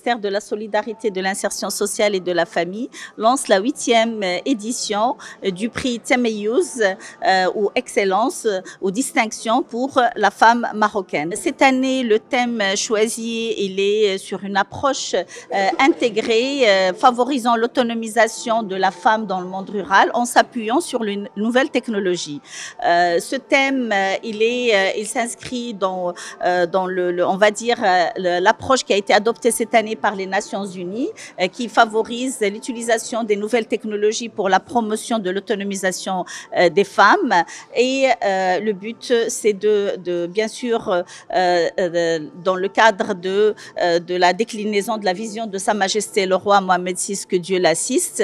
ministère de la Solidarité, de l'Insertion sociale et de la Famille lance la 8e édition du prix Temeyouz ou Excellence ou Distinction pour la femme marocaine. Cette année, le thème choisi, il est sur une approche intégrée, favorisant l'autonomisation de la femme dans le monde rural en s'appuyant sur une nouvelle technologie. Ce thème, il s'inscrit dans on va dire, l'approche qui a été adoptée cette année par les Nations Unies, qui favorise l'utilisation des nouvelles technologies pour la promotion de l'autonomisation des femmes. Et le but, c'est bien sûr, dans le cadre de la déclinaison de la vision de Sa Majesté le roi Mohamed VI, que Dieu l'assiste,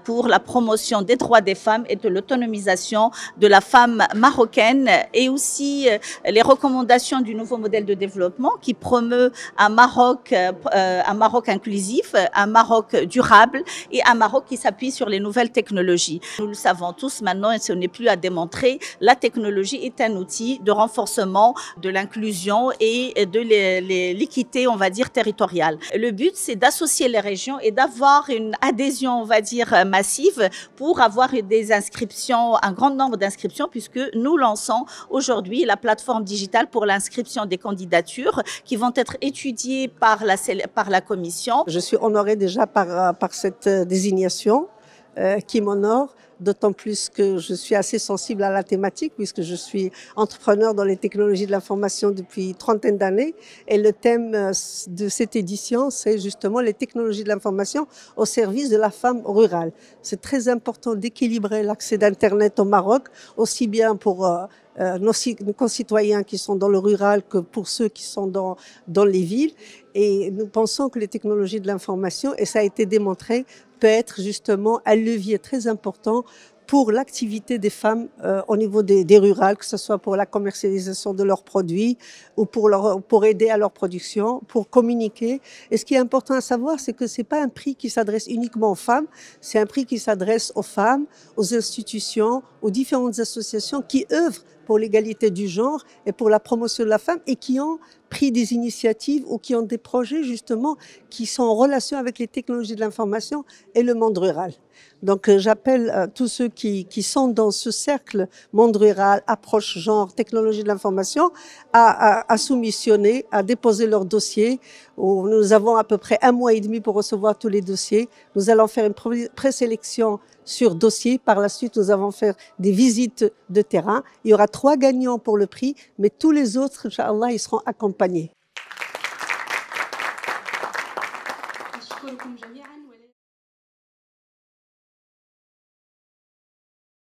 pour la promotion des droits des femmes et de l'autonomisation de la femme marocaine, et aussi les recommandations du nouveau modèle de développement qui promeut un Maroc inclusif, un Maroc durable et un Maroc qui s'appuie sur les nouvelles technologies. Nous le savons tous maintenant, et ce n'est plus à démontrer, la technologie est un outil de renforcement de l'inclusion et de l'équité, on va dire, territoriale. Le but, c'est d'associer les régions et d'avoir une adhésion, on va dire, massive pour avoir des inscriptions, un grand nombre d'inscriptions, puisque nous lançons aujourd'hui la plateforme digitale pour l'inscription des candidatures qui vont être étudiées par la commission. Je suis honorée déjà par cette désignation qui m'honore, d'autant plus que je suis assez sensible à la thématique puisque je suis entrepreneur dans les technologies de l'information depuis une trentaine d'années, et le thème de cette édition, c'est justement les technologies de l'information au service de la femme rurale. C'est très important d'équilibrer l'accès d'Internet au Maroc, aussi bien pour nos concitoyens qui sont dans le rural que pour ceux qui sont dans les villes. Et nous pensons que les technologies de l'information, et ça a été démontré, peut être justement un levier très important pour l'activité des femmes au niveau des rurales, que ce soit pour la commercialisation de leurs produits ou pour aider à leur production, pour communiquer. Et ce qui est important à savoir, c'est que c'est pas un prix qui s'adresse uniquement aux femmes, c'est un prix qui s'adresse aux femmes, aux institutions, aux différentes associations qui œuvrent pour l'égalité du genre et pour la promotion de la femme et qui ont pris des initiatives ou qui ont des projets justement qui sont en relation avec les technologies de l'information et le monde rural. Donc j'appelle tous ceux qui sont dans ce cercle monde rural, approche genre, technologie de l'information, à soumissionner, à déposer leurs dossiers. Nous avons à peu près 1 mois et demi pour recevoir tous les dossiers. Nous allons faire une présélection sur dossier. Par la suite, nous allons faire des visites de terrain. Il y aura 3 gagnants pour le prix, mais tous les autres, Inch'Allah, ils seront accompagnés.